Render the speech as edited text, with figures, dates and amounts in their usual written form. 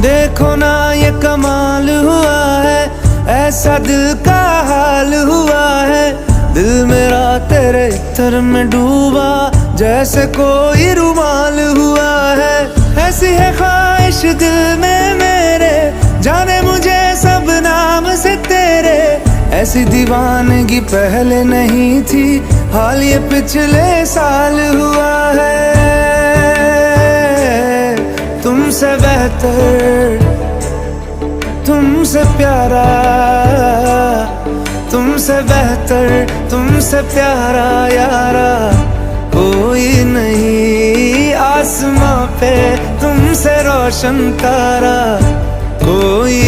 देखो ना ये कमाल हुआ है, ऐसा दिल का हाल हुआ है। दिल मेरा तेरे इत्र में डूबा, जैसे कोई रुमाल हुआ है। ऐसी है ख्वाहिश दिल में मेरे, जाने मुझे सब नाम से तेरे। ऐसी दीवानगी पहले नहीं थी, हाल ये पिछले साल हुआ है। तुमसे बेहतर, तुमसे प्यारा, तुमसे बेहतर, तुमसे प्यारा यारा कोई नहीं। आसमां पे तुमसे रोशन तारा कोई